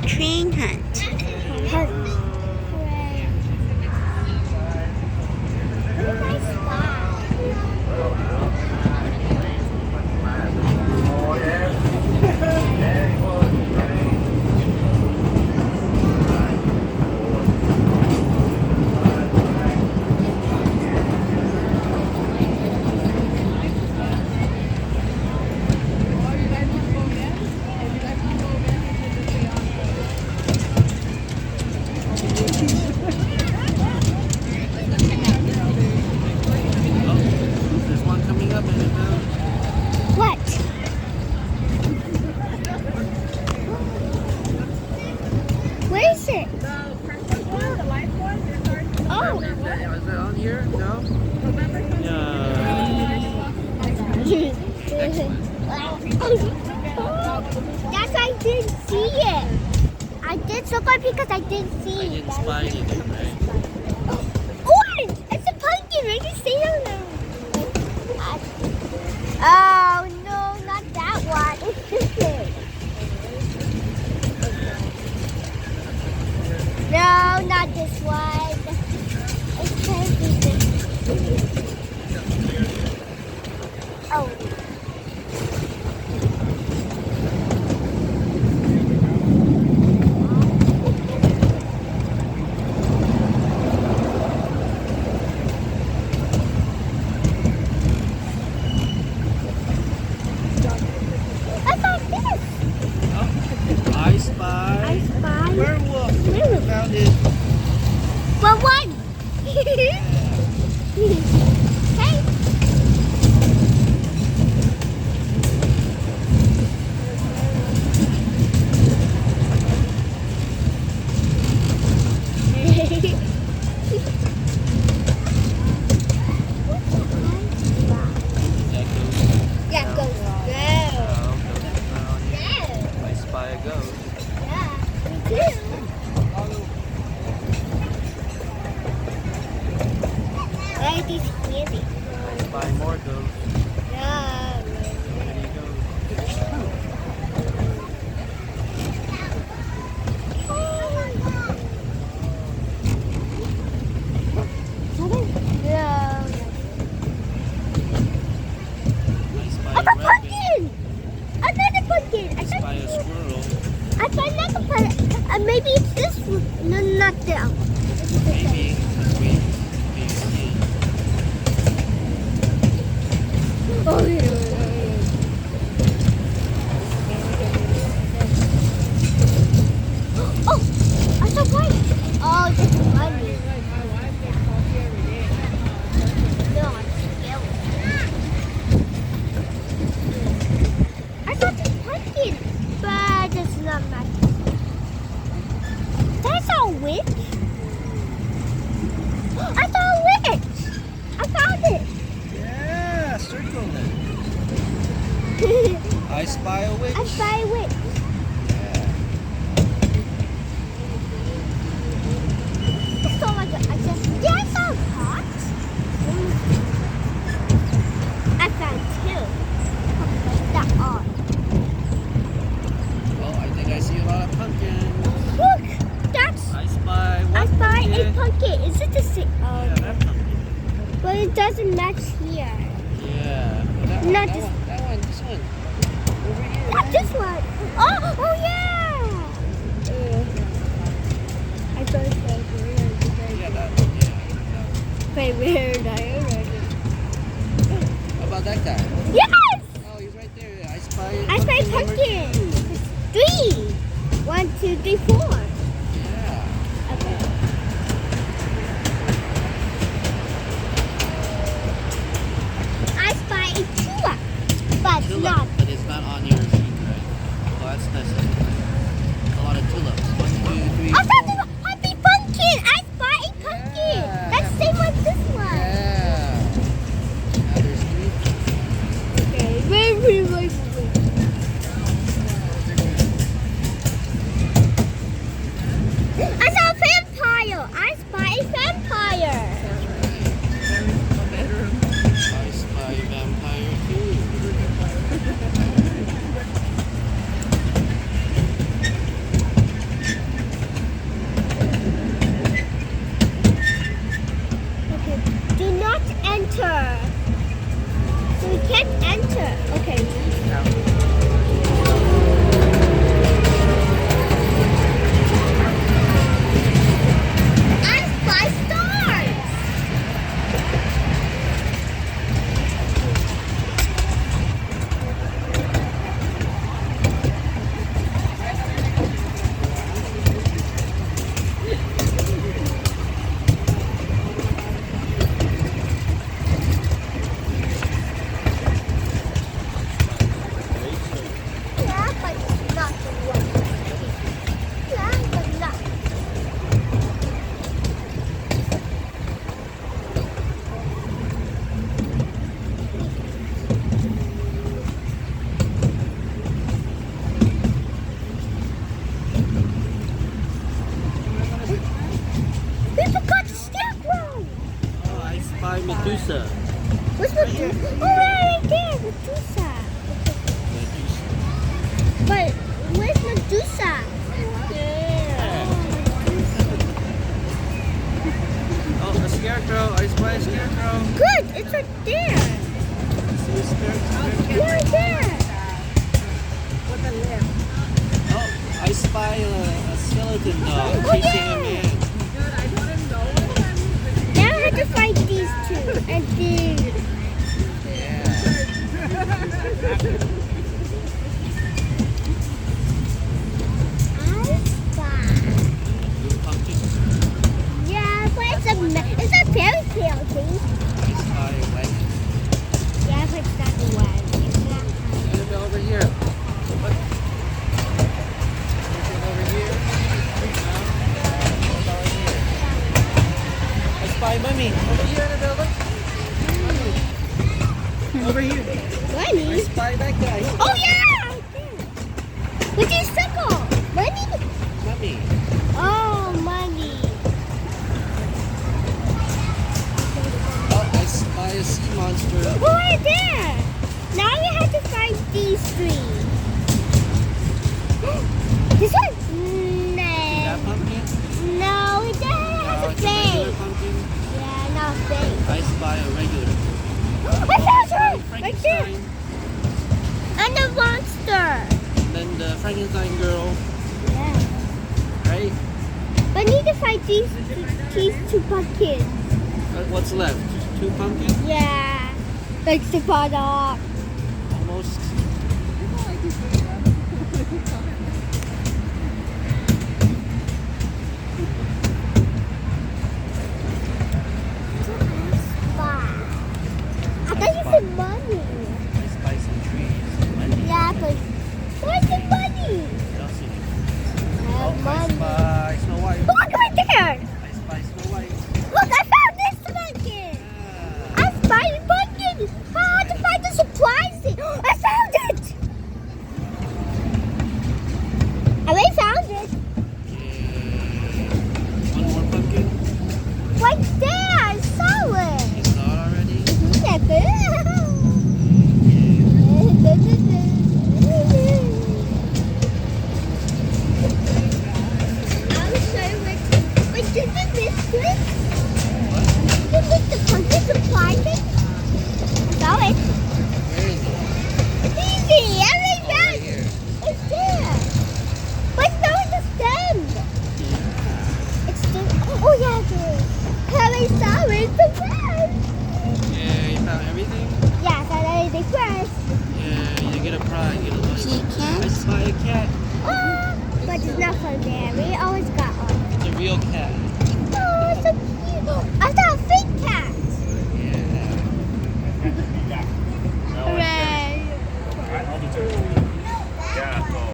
train hunt. There's one coming up, Annabelle. What? Where is it? Oh. Is that on here? No? Yeah. That's why I didn't see it. I did so far because I didn't see I it. didn't spy anything, right? Orange! It's a pumpkin! I can see it. Oh no, not that one. It's this one. No, not this one. It can't be this. Oh. I thought this. Oh, I spy. I spy. Werewolf. Werewolf. Found it. Well, one. Hey. That goes. Yeah, go. Go. Go. I spy a ghost. Yeah, me too. Why are these candy? I spy more ghosts. Yeah. There you go. Yeah. I spy Oh, a a rabbit. pumpkin! Another pumpkin! I spy a squirrel. I found another pumpkin. Maybe it's this one. No, not that one. Maybe. Wait. Do you see it? Oh, yeah. Oh, I saw white. Oh, this is funny. No, I'm scared. I saw this pumpkin, but it's not my. That's a witch. I saw a witch. I found it. Yeah, circle it. I spy a witch. I saw a witch. Yeah. Oh my god, yeah, I saw a pot. I found two. That are. Well, I think I see a lot of pumpkins. Look, that's. I spy I one saw a pumpkin. pumpkin. Is it the same? Yeah, that pumpkin. But it doesn't match here. Yeah. That Not that this- one. That one. This one. Over here. Not this one. Oh yeah. I thought it was weird. Yeah, that one. Yeah. Very weird. I already. How about that guy? Yes! Oh, he's right there. I spy. I spy number pumpkin. two. 3. 1, 2, 3, 4. Yeah. Okay. I spy a tulip, but Tulip, not. but it's not on your sheet, right? Well, that's nice. A lot of tulips. 1, 2, 3, I 4. found a happy pumpkin. I spy a pumpkin. Yeah. That's the same as this one. Yeah. Now there's 3. Okay, wait. spy a skeleton dog Oh, chasing yeah. a man. Now I have to fight these two. And then. I spy. Blue pumpkin. Yeah, but it's a fairy tale thing. I spy a wagon. Yeah, but it's not the one. It's not. Annabelle over here. Look. Anything over here? No? Over here. I spy Mummy. Over here, Annabelle. Look. Mummy. Over here. I Money? spy that guy. Oh, yeah! What's your circle? Money? Mummy. Oh, money. Oh, I spy a sea monster. Who are there? Now we have to find these three. This one? That No. pumpkin? No, it doesn't have Oh, a it's a regular face. pumpkin. Yeah, no face. I spy a regular. I found her! Right there. Frankenstein. And the monster. And then the Frankenstein girl, Yeah. right? But I need to find these two pumpkins. What's left? Two pumpkins? Yeah. Like the product. Almost. I thought you said money. I spy some trees. Money. Yeah, but where's the money? What else is there? I Money. spy Snow White. Look right there. I spy Snow White. Look, I found this pumpkin. Ah, I spy the pumpkin. I have to find the surprise thing. I found it. I already found it. yeah. One more pumpkin. Right there. I saw it. You saw it already? Yeah, good. I'll show you what. Wait, did you miss it? Did you miss the pumpkin supply thing? Saw it. Where is it? It's easy. I already Oh, right found it. here. It's there. But it's not in the stem. It's still. Oh yeah, it is. I already saw it. It's the best. Yeah, you found everything? Yeah, I found everything first. Yeah, you get a prize, get a lunch. See a cat? I spy a cat. But it's not for there. We always got one. It's a real cat. Oh, it's so cute. I thought